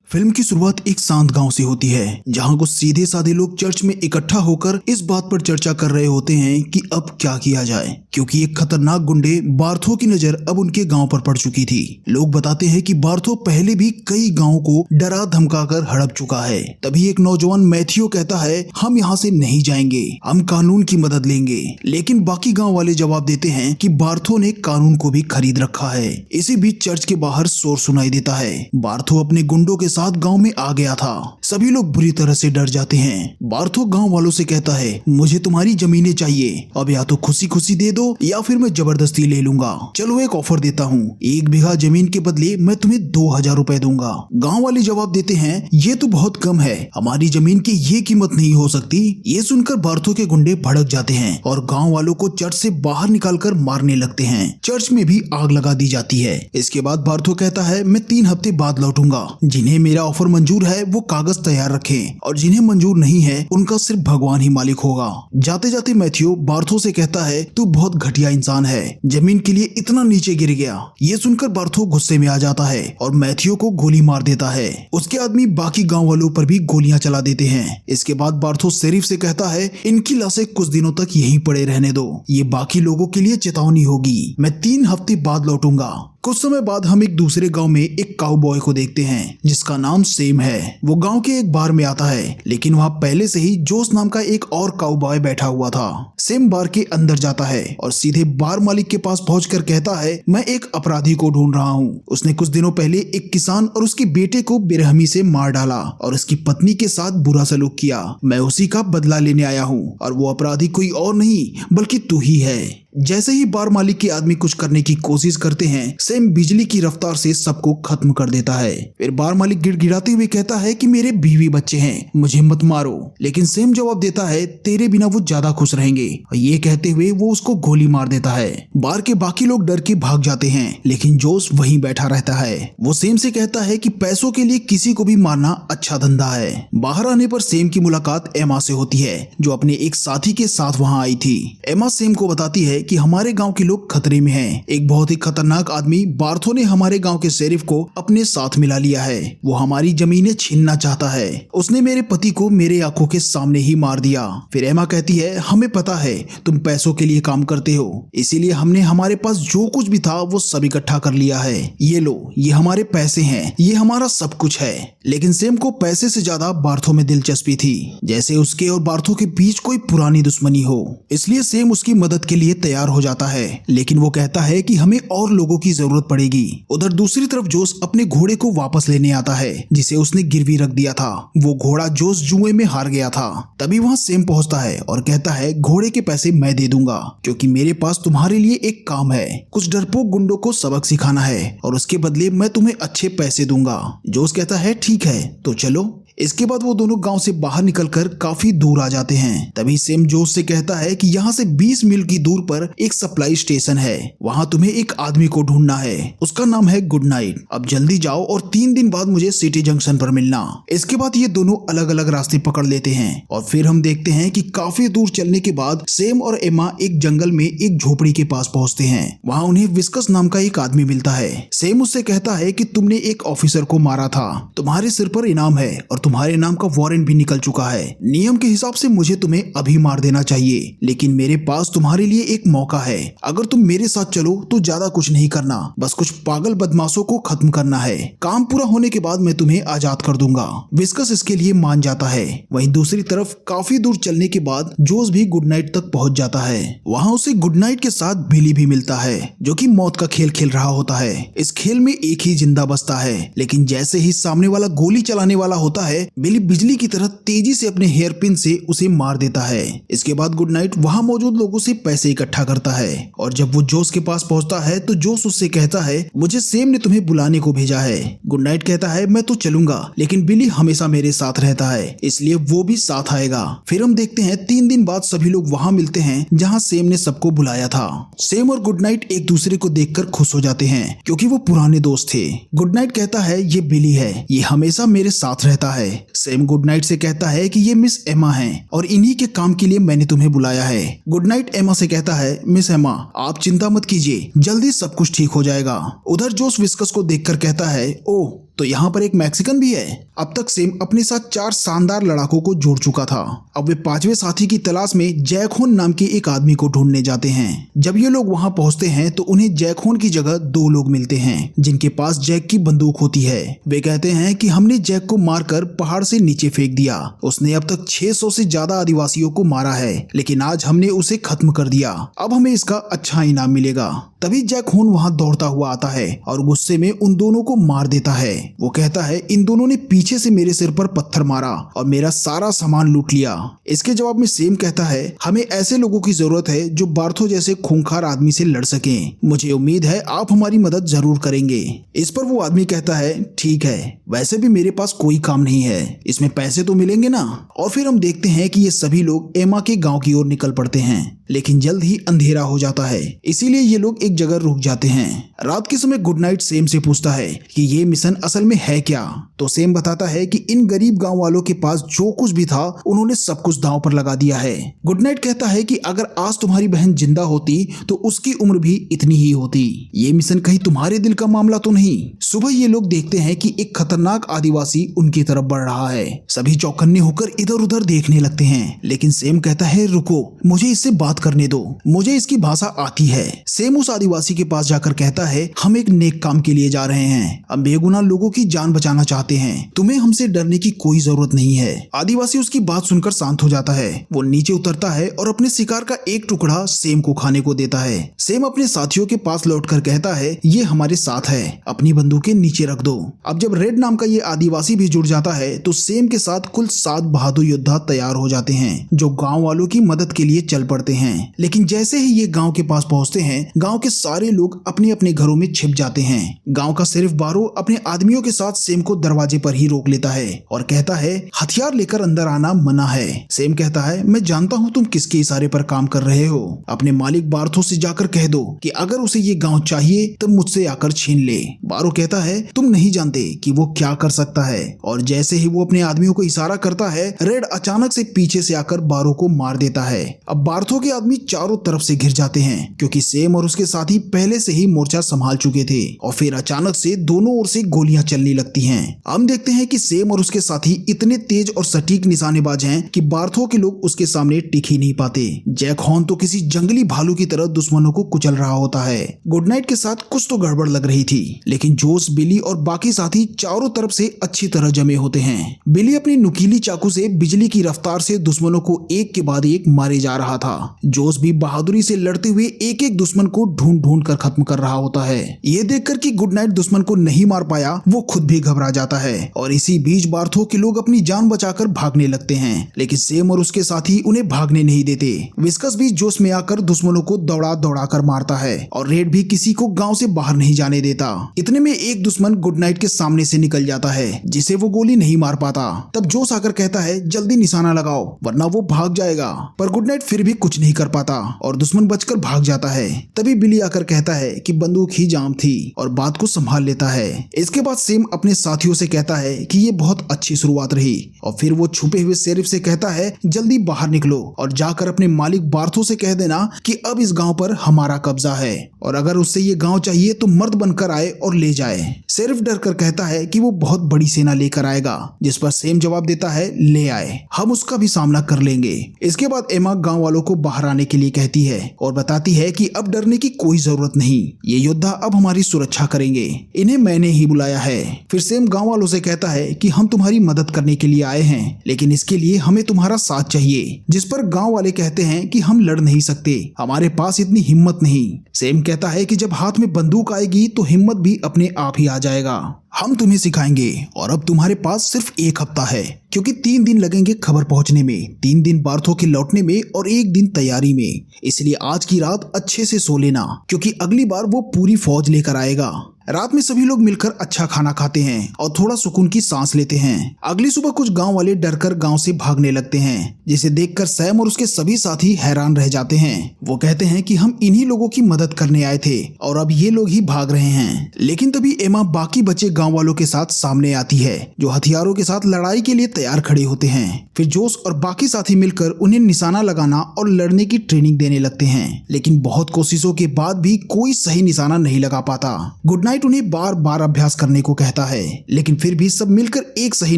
Film की शुरुआत एक शांत गांव से होती है, जहां कुछ सीधे साधे लोग चर्च में इकट्ठा होकर इस बात पर चर्चा कर रहे होते हैं कि अब क्या किया जाए, क्योंकि एक खतरनाक गुंडे बार्थो की नजर अब उनके गांव पर पड़ चुकी थी। लोग बताते हैं कि बार्थो पहले भी कई गांवों को डरा धमकाकर हड़प चुका है। तभी एक नौजवान मैथ्यू कहता है, हम यहाँ से नहीं जाएंगे, हम कानून की मदद लेंगे। लेकिन बाकी गाँव वाले जवाब देते हैं कि बार्थो ने कानून को भी खरीद रखा है। इसी बीच चर्च के बाहर शोर सुनाई देता है। बार्थो अपने गुंडों के साथ गांव में आ गया था। सभी लोग बुरी तरह से डर जाते हैं। बार्थो गांव वालों से कहता है, मुझे तुम्हारी जमीनें चाहिए, अब या तो खुशी खुशी दे दो या फिर मैं जबरदस्ती ले लूंगा। चलो एक ऑफर देता हूँ, 1 बीघा जमीन के बदले मैं तुम्हें 2000 रुपए दूंगा। गांव वाले जवाब देते हैं, ये तो बहुत कम है, हमारी जमीन की ये कीमत नहीं हो सकती। ये सुनकर बार्थो के गुंडे भड़क जाते हैं और गाँव वालों को चर्च से बाहर निकालकर मारने लगते हैं। चर्च में भी आग लगा दी जाती है। इसके बाद बार्थो कहता है, मैं 3 हफ्ते बाद लौटूंगा। जिन्हें मेरा ऑफर मंजूर है वो कागज तैयार रखें और जिन्हें मंजूर नहीं है उनका सिर्फ भगवान ही मालिक होगा। जाते जाते मैथ्यू बार्थो से कहता है, तू बहुत घटिया इंसान है, जमीन के लिए इतना नीचे गिर गया। ये सुनकर बार्थो गुस्से में आ जाता है और मैथ्यू को गोली मार देता है। उसके आदमी बाकी गाँव वालों पर भी गोलियां चला देते हैं। इसके बाद बार्थो शेरिफ से कहता है, इनकी लाशें कुछ दिनों तक यहीं पड़े रहने दो, ये बाकी लोगों के लिए चेतावनी होगी। मैं 3 हफ्ते बाद लौटूंगा। कुछ समय बाद हम एक दूसरे गांव में एक काउबॉय को देखते हैं जिसका नाम सेम है। वो गांव के एक बार में आता है, लेकिन वहाँ पहले से ही जोस नाम का एक और काउबॉय बैठा हुआ था। सेम बार के अंदर जाता है और सीधे बार मालिक के पास पहुंचकर कहता है, मैं एक अपराधी को ढूंढ रहा हूँ। उसने कुछ दिनों पहले एक किसान और उसके बेटे को बेरहमी से मार डाला और उसकी पत्नी के साथ बुरा सलूक किया। मैं उसी का बदला लेने आया हूँ और वो अपराधी कोई और नहीं बल्कि तू ही है। जैसे ही बार मालिक के आदमी कुछ करने की कोशिश करते हैं, सेम बिजली की रफ्तार से सबको खत्म कर देता है। फिर बार मालिक गिड़गिड़ाते हुए कहता है कि मेरे बीवी बच्चे हैं, मुझे मत मारो। लेकिन सेम जवाब देता है, तेरे बिना वो ज्यादा खुश रहेंगे। और ये कहते हुए वो उसको गोली मार देता है। बार के बाकी लोग डर के भाग जाते हैं, लेकिन जोस वहीं बैठा रहता है। वो सेम से कहता है कि पैसों के लिए किसी को भी मारना अच्छा धंधा है। बाहर आने पर सेम की मुलाकात एमा से होती है, जो अपने एक साथी के साथ वहाँ आई थी। एमा सेम को बताती है कि हमारे गांव के लोग खतरे में हैं। एक बहुत ही खतरनाक आदमी बार्थो ने हमारे गांव के शेरिफ को अपने साथ मिला लिया है। वो हमारी जमीनें छीनना चाहता है। उसने मेरे पति को मेरे आंखों के सामने ही मार दिया। फिर एमा कहती है, हमें पता है तुम पैसों के लिए काम करते हो, इसीलिए हमने हमारे पास जो कुछ भी था वो सब इकट्ठा कर लिया है। ये लो, ये हमारे पैसे हैं, ये हमारा सब कुछ है। लेकिन सेम को पैसे से ज्यादा बार्थो में दिलचस्पी थी, जैसे उसके और बार्थो के बीच कोई पुरानी दुश्मनी हो। इसलिए सेम उसकी मदद के लिए तैयार हो जाता है, लेकिन वो कहता है कि हमें और लोगों की जरूरत पड़ेगी। उधर दूसरी तरफ जोस अपने घोड़े को वापस लेने आता है, जिसे उसने गिरवी रख दिया था। वो घोड़ा जोस जुए में हार गया था। तभी वहाँ सेम पहुँचता है और कहता है, घोड़े के पैसे मैं दे दूंगा, क्योंकि मेरे पास तुम्हारे लिए एक काम है। कुछ डरपोक गुंडों को सबक सिखाना है और उसके बदले मैं तुम्हें अच्छे पैसे दूंगा। जोस कहता है, ठीक है तो चलो। इसके बाद वो दोनों गांव से बाहर निकलकर काफी दूर आ जाते हैं। तभी सेम जोस से कहता है कि यहाँ से 20 मील की दूर पर एक सप्लाई स्टेशन है, वहाँ तुम्हें एक आदमी को ढूंढना है, उसका नाम है गुड नाइट। अब जल्दी जाओ और 3 दिन बाद मुझे सिटी जंक्शन पर मिलना। इसके बाद ये दोनों अलग अलग रास्ते पकड़ लेते हैं और फिर हम देखते हैं कि काफी दूर चलने के बाद सेम और एमा एक जंगल में एक झोपड़ी के पास पहुँचते हैं। वहाँ उन्हें विस्कस नाम का एक आदमी मिलता है। सेम उससे कहता है कि तुमने एक ऑफिसर को मारा था, तुम्हारे सिर पर इनाम है और तुम्हारे नाम का वारंट भी निकल चुका है। नियम के हिसाब से मुझे तुम्हें अभी मार देना चाहिए, लेकिन मेरे पास तुम्हारे लिए एक मौका है। अगर तुम मेरे साथ चलो तो ज्यादा कुछ नहीं करना, बस कुछ पागल बदमाशों को खत्म करना है। काम पूरा होने के बाद मैं तुम्हें आजाद कर दूंगा। विस्कस इसके लिए मान जाता है। वहीं दूसरी तरफ काफी दूर चलने के बाद जोस भी गुड नाइट तक पहुंच जाता है। वहाँ उसे गुड नाइट के साथ बिली भी मिलता है, जो कि मौत का खेल खेल रहा होता है। इस खेल में एक ही जिंदा बचता है, लेकिन जैसे ही सामने वाला गोली चलाने वाला होता है, बिली बिजली की तरह तेजी से अपने हेयर पिन से उसे मार देता है। इसके बाद गुड नाइट वहाँ मौजूद लोगों से पैसे इकट्ठा करता है और जब वो जोस के पास पहुँचता है तो जोस उससे कहता है, मुझे सेम ने तुम्हें बुलाने को भेजा है। गुड नाइट कहता है, मैं तो चलूंगा, लेकिन बिली हमेशा मेरे साथ रहता है, इसलिए वो भी साथ आएगा। फिर हम देखते हैं 3 दिन बाद सभी लोग वहाँ मिलते हैं जहाँ सेम ने सबको बुलाया था। सेम और गुड नाइट एक दूसरे को देखकर खुश हो जाते हैं, क्योंकि वो पुराने दोस्त थे। गुड नाइट कहता है, ये बिली है, ये हमेशा मेरे साथ रहता है। सेम गुड नाइट से कहता है कि ये मिस एमा हैं और इन्हीं के काम के लिए मैंने तुम्हें बुलाया है। गुड नाइट एमा से कहता है, मिस एमा आप चिंता मत कीजिए, जल्दी सब कुछ ठीक हो जाएगा। उधर जोस विस्कस को देखकर कहता है, ओह तो यहाँ पर एक मैक्सिकन भी है। अब तक सेम अपने साथ 4 शानदार लड़ाकों को जोड़ चुका था। अब वे 5वें साथी की तलाश में जैक होन नाम के एक आदमी को ढूंढने जाते हैं। जब ये लोग वहाँ पहुँचते हैं तो उन्हें जैक होन की जगह 2 लोग मिलते हैं जिनके पास जैक की बंदूक होती है। वे कहते हैं कि हमने जैक को मारकर पहाड़ से नीचे फेंक दिया। उसने अब तक 600 से ज्यादा आदिवासियों को मारा है, लेकिन आज हमने उसे खत्म कर दिया। अब हमें इसका अच्छा इनाम मिलेगा। तभी जैक होन वहाँ दौड़ता हुआ आता है और गुस्से में उन दोनों को मार देता है। वो कहता है इन दोनों ने पीछे से मेरे सिर पर पत्थर मारा और मेरा सारा सामान लूट लिया। इसके जवाब में सेम कहता है हमें ऐसे लोगों की जरूरत है जो बार्थो जैसे खूंखार आदमी से लड़ सकें। मुझे उम्मीद है आप हमारी मदद जरूर करेंगे। इस पर वो आदमी कहता है ठीक है, वैसे भी मेरे पास कोई काम नहीं है, इसमें पैसे तो मिलेंगे ना। और फिर हम देखते हैं कि ये सभी लोग एमा के गांव की ओर निकल पड़ते हैं, लेकिन जल्द ही अंधेरा हो जाता है, इसीलिए ये लोग एक जगह रुक जाते हैं। रात के समय गुड नाइट सेम से पूछता है कि ये मिशन असल में है क्या। तो सेम बताता है कि इन गरीब गांव वालों के पास जो कुछ भी था उन्होंने सब कुछ दांव पर लगा दिया है। गुड नाइट कहता है कि अगर आज तुम्हारी बहन जिंदा होती तो उसकी उम्र भी इतनी ही होती। ये मिशन कहीं तुम्हारे दिल का मामला तो नहीं। सुबह ये लोग देखते हैं कि एक खतरनाक आदिवासी उनकी तरफ बढ़ रहा है। सभी चौकन्ने होकर इधर उधर देखने लगते हैं, लेकिन सेम कहता है रुको, मुझे इससे बात करने दो, मुझे इसकी भाषा आती है। सेम उस आदिवासी के पास जाकर कहता है हम एक नेक काम के लिए जा रहे हैं, हम बेगुनाह लोगों की जान बचाना चाहते हैं, तुम्हें हमसे डरने की कोई जरूरत नहीं है। आदिवासी उसकी बात सुनकर शांत हो जाता है। वो नीचे उतरता है और अपने शिकार का एक टुकड़ा सेम को खाने को देता है। सेम अपने साथियों के पास लौटकर कहता है ये हमारे साथ है, अपनी बंदूकें नीचे रख दो। अब जब रेड नाम का ये आदिवासी भी जुड़ जाता है तो सेम के साथ कुल 7 बहादुर योद्धा तैयार हो जाते हैं जो गांव वालों की मदद के लिए चल पड़ते हैं। लेकिन जैसे ही ये गांव के पास पहुंचते हैं गांव के सारे लोग अपने अपने घरों में छिप जाते हैं। गांव का सिर्फ बारो अपने आदमियों के साथ सेम को दरवाजे पर ही रोक लेता है और कहता है हथियार लेकर अंदर आना मना है। सेम कहता है मैं जानता हूँ तुम किसके इशारे पर काम कर रहे हो, अपने मालिक बार्थो से जाकर कह दो कि अगर उसे ये गाँव चाहिए तो मुझसे आकर छीन ले। बारो कहता है तुम नहीं जानते कि वो क्या कर सकता है, और जैसे ही वो अपने आदमियों को इशारा करता है रेड अचानक से पीछे से आकर बारो को मार देता है। अब बार्थो के आदमी चारों तरफ से घिर जाते हैं क्योंकि सेम और उसके साथी पहले से ही मोर्चा संभाल चुके थे, और फिर अचानक से दोनों ओर से गोलियां चलने लगती हैं। हम देखते हैं कि सेम और उसके साथी इतने तेज और सटीक निशानेबाज हैं कि बार्थो के लोग उसके सामने टिक ही नहीं पाते। जैक हॉर्न तो किसी जंगली भालू की तरह दुश्मनों को कुचल रहा होता है। गुड नाइट के साथ कुछ तो गड़बड़ लग रही थी, लेकिन जोस, बिली और बाकी साथी चारों तरफ से अच्छी तरह जमे होते हैं। बिली अपनी नुकीली चाकू से बिजली की रफ्तार से दुश्मनों को एक के बाद एक मारे जा रहा था। जोस भी बहादुरी से लड़ते हुए एक एक दुश्मन को ढूंढ ढूंढ कर खत्म कर रहा होता है। ये देखकर कि गुड नाइट दुश्मन को नहीं मार पाया वो खुद भी घबरा जाता है, और इसी बीच बार्थो के लोग अपनी जान बचाकर भागने लगते हैं, लेकिन सेम और उसके साथी उन्हें भागने नहीं देते। विस्कस भी जोश में आकर दुश्मनों को दौड़ा दौड़ा कर मारता है, और रेड भी किसी को गांव से बाहर नहीं जाने देता। इतने में एक दुश्मन गुड नाइट के सामने से निकल जाता है जिसे वो गोली नहीं मार पाता। तब जोश आकर कहता है जल्दी निशाना लगाओ वरना वो भाग जाएगा, पर गुड नाइट फिर भी कुछ नहीं कर पाता और दुश्मन बचकर भाग जाता है। तभी बिली आकर कहता है कि बंदूक ही जाम थी और बात को संभाल लेता है। इसके बाद सेम अपने साथियों से कहता है कि ये बहुत अच्छी शुरुआत रही, और फिर वो छुपे हुए शेरिफ से कहता है जल्दी बाहर निकलो और जाकर अपने मालिक बार्थो से कह देना कि अब इस गांव पर हमारा कब्जा है, और अगर उससे ये गांव चाहिए तो मर्द बनकर आए और ले जाए। शेरिफ डर कर कहता है कि वो बहुत बड़ी सेना लेकर आएगा, जिस पर सेम जवाब देता है ले आए, हम उसका भी सामना कर लेंगे। इसके बाद एमा गांव वालों को बाहर आने के लिए कहती है और बताती है कि अब डरने की कोई जरूरत नहीं, ये योद्धा अब हमारी सुरक्षा करेंगे, इन्हें मैंने ही बुलाया है। फिर सेम गांव वालों से कहता है कि हम तुम्हारी मदद करने के लिए आए हैं, लेकिन इसके लिए हमें तुम्हारा साथ चाहिए। जिस पर गांव वाले कहते हैं कि हम लड़ नहीं सकते, हमारे पास इतनी हिम्मत नहीं। सेम कहता है कि जब हाथ में बंदूक आएगी तो हिम्मत भी अपने आप ही आ जाएगा, हम तुम्हें सिखाएंगे, और अब तुम्हारे पास सिर्फ 1 हफ्ता है क्योंकि 3 दिन लगेंगे खबर पहुंचने में, 3 दिन बार्थो के लौटने में और 1 दिन तैयारी में। इसलिए आज की रात अच्छे से सो लेना क्योंकि अगली बार वो पूरी फौज लेकर आएगा। रात में सभी लोग मिलकर अच्छा खाना खाते हैं और थोड़ा सुकून की सांस लेते हैं। अगली सुबह कुछ गांव वाले डरकर गांव से भागने लगते हैं, जिसे देखकर सैम और उसके सभी साथी हैरान रह जाते हैं। वो कहते हैं कि हम इन्हीं लोगों की मदद करने आए थे और अब ये लोग ही भाग रहे हैं। लेकिन तभी एमा बाकी बचे गांव वालों के साथ सामने आती है जो हथियारों के साथ लड़ाई के लिए तैयार खड़े होते हैं। फिर जोश और बाकी साथी मिलकर उन्हें निशाना लगाना और लड़ने की ट्रेनिंग देने लगते हैं, लेकिन बहुत कोशिशों के बाद भी कोई सही निशाना नहीं लगा पाता। गुड नाइट नाइट उन्हें बार बार अभ्यास करने को कहता है, लेकिन फिर भी सब मिलकर एक सही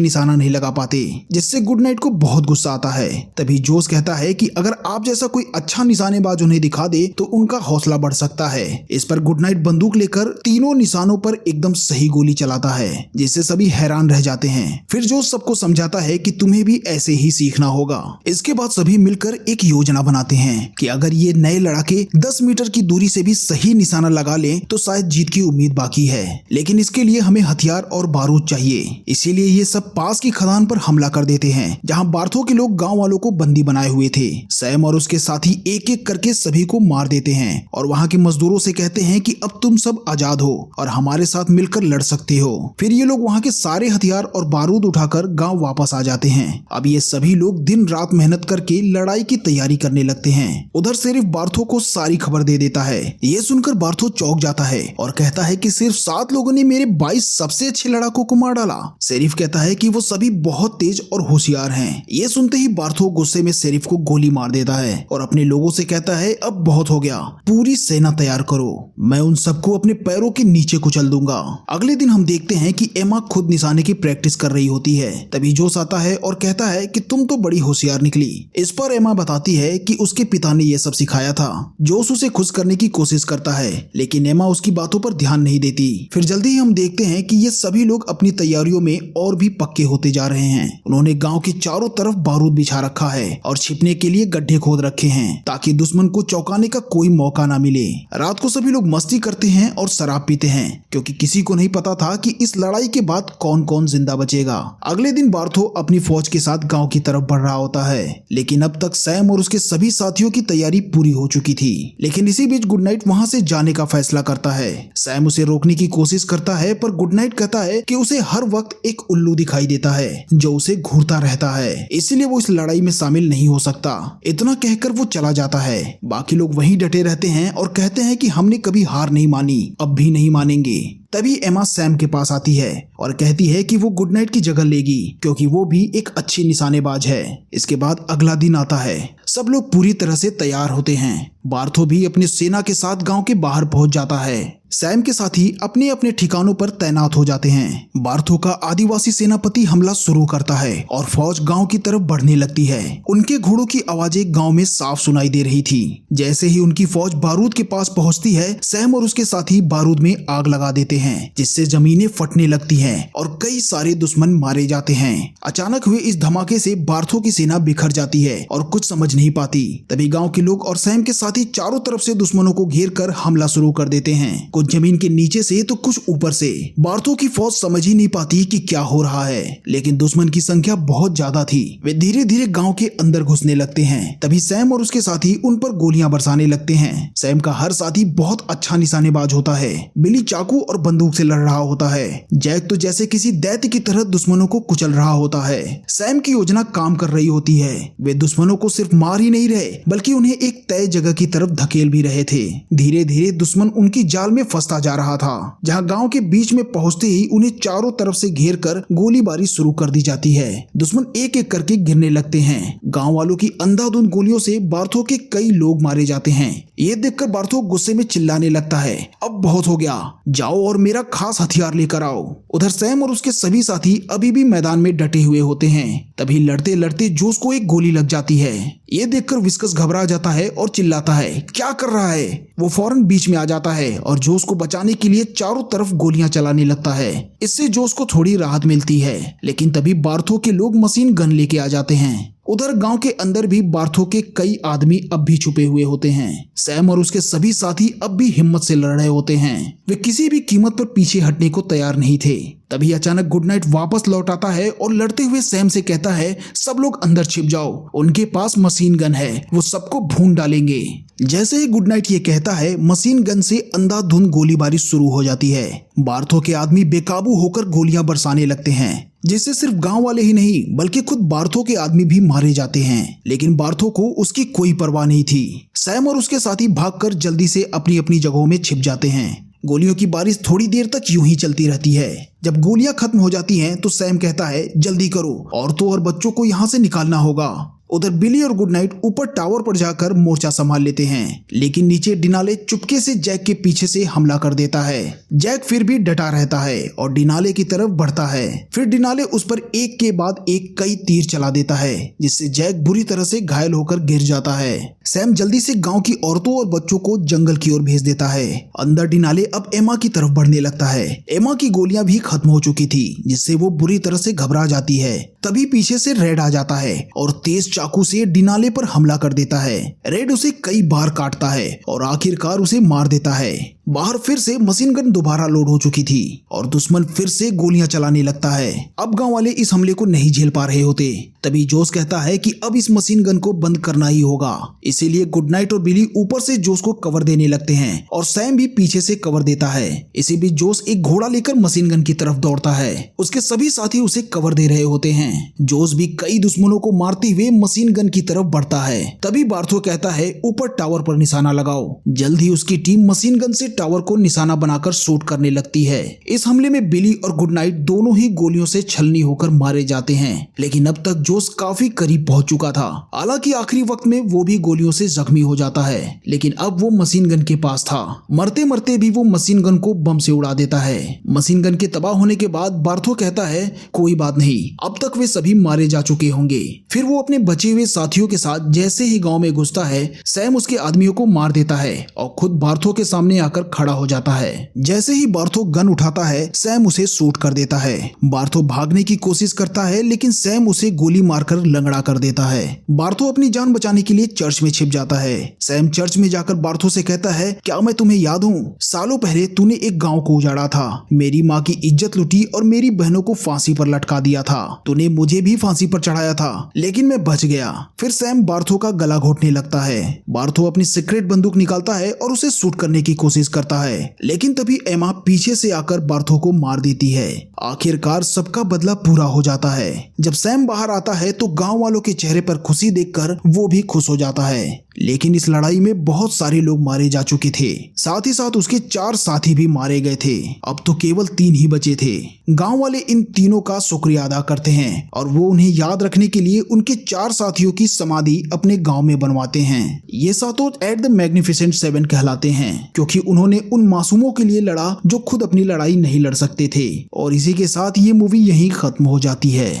निशाना नहीं लगा पाते, जिससे गुड नाइट को बहुत गुस्सा आता है। तभी जोस कहता है कि अगर आप जैसा कोई अच्छा निशानेबाज उन्हें दिखा दे तो उनका हौसला बढ़ सकता है। इस पर गुड नाइट बंदूक लेकर तीनों निशानों पर एकदम सही गोली चलाता है, जिससे सभी हैरान रह जाते हैं। फिर जोस सबको समझाता है कि तुम्हें भी ऐसे ही सीखना होगा। इसके बाद सभी मिलकर एक योजना बनाते हैं कि अगर ये नए लड़ाके 10 मीटर की दूरी से भी सही निशाना लगा लें तो शायद जीत की उम्मीद बाकी है, लेकिन इसके लिए हमें हथियार और बारूद चाहिए। इसीलिए ये सब पास की खदान पर हमला कर देते हैं, जहां बार्थो के लोग गांव वालों को बंदी बनाए हुए थे। सैम और उसके साथी एक एक करके सभी को मार देते हैं और वहां के मजदूरों से कहते हैं कि अब तुम सब आजाद हो और हमारे साथ मिलकर लड़ सकते हो। फिर ये लोग वहां के सारे हथियार और बारूद उठाकर गांव वापस आ जाते हैं। अब ये सभी लोग दिन रात मेहनत करके लड़ाई की तैयारी करने लगते हैं। उधर शेरिफ बार्थो को सारी खबर दे देता है। ये सुनकर बार्थो चौंक जाता है और कहता है कि सिर्फ 7 लोगों ने मेरे 22 सबसे अच्छे लड़ाकों को मार डाला। शेरिफ कहता है कि वो सभी बहुत तेज और होशियार हैं। ये सुनते ही बार्थो गुस्से में शेरिफ को गोली मार देता है और अपने लोगों से कहता है अब बहुत हो गया, पूरी सेना तैयार करो, मैं उन सबको अपने पैरों के नीचे कुचल दूंगा। अगले दिन हम देखते हैं कि एमा खुद निशाने की प्रैक्टिस कर रही होती है। तभी जोस आता है और कहता है कि तुम तो बड़ी होशियार निकली। इस पर एमा बताती है कि उसके पिता ने यह सब सिखाया था। जोस उसे खुश करने की कोशिश करता है, लेकिन एमा उसकी बातों पर ध्यान नहीं देती। फिर जल्दी ही हम देखते हैं कि ये सभी लोग अपनी तैयारियों में और भी पक्के होते जा रहे हैं। उन्होंने गांव के चारों तरफ बारूद बिछा रखा है और छिपने के लिए गड्ढे खोद रखे हैं ताकि दुश्मन को चौंकाने का कोई मौका ना मिले। रात को सभी लोग मस्ती करते हैं और शराब पीते हैं, क्योंकि किसी को नहीं पता था कि इस लड़ाई के बाद कौन कौन जिंदा बचेगा। अगले दिन बार्थो अपनी फौज के साथ गांव की तरफ बढ़ रहा होता है, लेकिन अब तक सैम और उसके सभी साथियों की तैयारी पूरी हो चुकी थी। लेकिन इसी बीच गुड नाइट वहां से जाने का फैसला करता है। सैम उसे रोकने की कोशिश करता है, पर गुड नाइट कहता है कि उसे हर वक्त एक उल्लू दिखाई देता है जो उसे घूरता रहता है, इसीलिए वो इस लड़ाई में शामिल नहीं हो सकता। इतना कहकर वो चला जाता है। बाकी लोग वहीं डटे रहते हैं और कहते हैं कि हमने कभी हार नहीं मानी, अब भी नहीं मानेंगे। तभी एमा सैम के पास आती है और कहती है कि वो गुड नाइट की जगह लेगी, क्योंकि वो भी एक अच्छी निशानेबाज है। इसके बाद अगला दिन आता है। सब लोग पूरी तरह से तैयार होते हैं। बार्थो भी अपनी सेना के साथ गांव के बाहर पहुंच जाता है। सैम के साथी अपने अपने ठिकानों पर तैनात हो जाते हैं। बार्थो का आदिवासी सेनापति हमला शुरू करता है और फौज गांव की तरफ बढ़ने लगती है। उनके घोड़ों की आवाजें गांव में साफ सुनाई दे रही थी। जैसे ही उनकी फौज बारूद के पास पहुंचती है, सैम और उसके साथी बारूद में आग लगा देते हैं, जिससे जमीनें फटने लगती हैं और कई सारे दुश्मन मारे जाते हैं। अचानक हुए इस धमाके से बार्थो की सेना बिखर जाती है और कुछ समझ नहीं पाती। तभी गाँव के लोग और सैम के साथी चारों तरफ से दुश्मनों को घेर कर हमला शुरू कर देते हैं, कुछ जमीन के नीचे से तो कुछ ऊपर से। बार्थो की फौज समझ ही नहीं पाती कि क्या हो रहा है, लेकिन दुश्मन की संख्या बहुत ज्यादा थी। वे धीरे धीरे गांव के अंदर घुसने लगते हैं। तभी सैम और उसके साथी उन पर गोलियां बरसाने लगते हैं। सैम का हर साथी बहुत अच्छा निशानेबाज होता है। बिली चाकू और बंदूक से लड़ रहा होता है। जैक तो जैसे किसी दैत्य की तरह दुश्मनों को कुचल रहा होता है। सैम की योजना काम कर रही होती है। वे दुश्मनों को सिर्फ मार ही नहीं रहे, बल्कि उन्हें एक तय जगह की तरफ धकेल भी रहे थे। धीरे धीरे दुश्मन उनकी जाल में फंसता जा रहा था, जहां गांव के बीच में पहुंचते ही उन्हें चारों तरफ से घेर कर गोलीबारी शुरू कर दी जाती है। दुश्मन एक एक करके गिरने लगते हैं। गांव वालों की अंधाधुंध गोलियों से बार्थो के कई लोग मारे जाते हैं। ये देखकर बार्थो गुस्से में चिल्लाने लगता है, अब बहुत हो गया, जाओ और मेरा खास हथियार लेकर आओ। उधर सैम और उसके सभी साथी अभी भी मैदान में डटे हुए होते हैं। तभी लड़ते लड़ते जोस को एक गोली लग जाती है। ये देखकर विस्कस घबरा जाता है और चिल्लाता है, क्या कर रहा है? वो फौरन बीच में आ जाता है और जोस को बचाने के लिए चारों तरफ गोलियां चलाने लगता है। इससे जोस को थोड़ी राहत मिलती है, लेकिन तभी बार्थो के लोग मशीन गन लेके आ जाते हैं। उधर गांव के अंदर भी बार्थो के कई आदमी अब भी छुपे हुए होते हैं। सैम और उसके सभी साथी अब भी हिम्मत से लड़ रहे होते हैं। वे किसी भी कीमत पर पीछे हटने को तैयार नहीं थे। तभी अचानक गुड नाइट वापस लौट आता है और लड़ते हुए सैम से कहता है, सब लोग अंदर छिप जाओ, उनके पास मशीन गन है, वो सबको भून डालेंगे। जैसे ही गुड नाइट ये कहता है, मशीन गन से अंधाधुंध गोलीबारी शुरू हो जाती है। बार्थो के आदमी बेकाबू होकर गोलियां बरसाने लगते हैं, जिससे सिर्फ गांव वाले ही नहीं बल्कि खुद बार्थो के आदमी भी मारे जाते हैं। लेकिन बार्थो को उसकी कोई परवाह नहीं थी। सैम और उसके साथी भागकर जल्दी से अपनी अपनी जगहों में छिप जाते हैं। गोलियों की बारिश थोड़ी देर तक यूं ही चलती रहती है। जब गोलियां खत्म हो जाती हैं तो सैम कहता है, जल्दी करो, औरतों और बच्चों को यहाँ से निकालना होगा। उधर बिली और गुड नाइट ऊपर टावर पर जाकर मोर्चा संभाल लेते हैं, लेकिन नीचे डिनाले चुपके से जैक के पीछे से हमला कर देता है। जैक फिर भी डटा रहता है और डिनाले की तरफ बढ़ता है। फिर डिनाले उस पर एक के बाद एक कई तीर चला देता है, जिससे जैक बुरी तरह से घायल होकर गिर जाता है। सैम जल्दी से गांव की औरतों और बच्चों को जंगल की ओर भेज देता है। अंदर डिनाले अब एमा की तरफ बढ़ने लगता है। एमा की गोलियां भी खत्म हो चुकी थी, जिससे वो बुरी तरह से घबरा जाती है। तभी पीछे से रेड आ जाता है और तेज चाकू से डिनाले पर हमला कर देता है। रेड उसे कई बार काटता है और आखिरकार उसे मार देता है। बाहर फिर से मशीन गन दोबारा लोड हो चुकी थी और दुश्मन फिर से गोलियां चलाने लगता है। अब गांव वाले इस हमले को नहीं झेल पा रहे होते। तभी जोस कहता है कि अब इस मशीन गन को बंद करना ही होगा। इसीलिए गुड नाइट और बिली ऊपर से जोस को कवर देने लगते हैं और सैम भी पीछे से कवर देता है। इसी बीच जोस एक घोड़ा लेकर मशीन गन की तरफ दौड़ता है। उसके सभी साथी उसे कवर दे रहे होते हैं। जोस भी कई दुश्मनों को मारते हुए मशीन गन की तरफ बढ़ता है। तभी बार्थो कहता है ऊपर टावर पर निशाना लगाओ। जल्द ही उसकी टीम मशीन गन से टावर को निशाना बनाकर शूट करने लगती है। इस हमले में बिली और गुड नाइट दोनों ही गोलियों से छलनी होकर मारे जाते हैं, लेकिन अब तक जोस काफी करीब पहुंच चुका था। हालांकि आखिरी वक्त में वो भी गोलियों से जख्मी हो जाता है, लेकिन अब वो मशीन गन के पास था। मरते मरते भी वो मशीन गन को बम से उड़ा देता है। मशीन गन के तबाह होने के बाद बार्थो कहता है कोई बात नहीं, अब तक वे सभी मारे जा चुके होंगे। फिर वो अपने बचे हुए साथियों के साथ जैसे ही गांव में घुसता है, सैम उसके आदमियों को मार देता है और खुद बार्थो के सामने आकर खड़ा हो जाता है। जैसे ही बार्थो गन उठाता है, सैम उसे शूट कर देता है। बार्थो भागने की कोशिश करता है, लेकिन सैम उसे गोली मारकर लंगड़ा कर देता है। बार्थो अपनी जान बचाने के लिए चर्च में छिप जाता है। सैम चर्च में जाकर बार्थो से कहता है, क्या मैं तुम्हें याद हूँ? सालों पहले तूने एक गांव को उजाड़ा था, मेरी माँ की इज्जत लूटी और मेरी बहनों को फांसी पर लटका दिया था। तूने मुझे भी फांसी पर चढ़ाया था, लेकिन मैं बच गया। फिर सैम बार्थो का गला घोटने लगता है। बार्थो अपनी सीक्रेट बंदूक निकालता है और उसे शूट करने की कोशिश करता है, लेकिन तभी एमा पीछे से आकर बार्थो को मार देती है। आखिरकार सबका बदला पूरा हो जाता है। जब सैम बाहर आता है तो गांव वालों के चेहरे पर खुशी देखकर वो भी खुश हो जाता है, लेकिन इस लड़ाई में बहुत सारे लोग मारे जा चुके थे। साथ ही साथ उसके 4 साथी भी मारे गए थे। अब तो केवल 3 ही बचे थे। गांव वाले इन तीनों का शुक्रिया अदा करते हैं और वो उन्हें याद रखने के लिए उनके 4 साथियों की समाधि अपने गांव में बनवाते हैं। ये सातों एट द मैग्निफिसेंट 7 कहलाते हैं, क्योंकि उन्होंने उन मासूमों के लिए लड़ा जो खुद अपनी लड़ाई नहीं लड़ सकते थे। और इसी के साथ ये मूवी यहीं खत्म हो जाती है।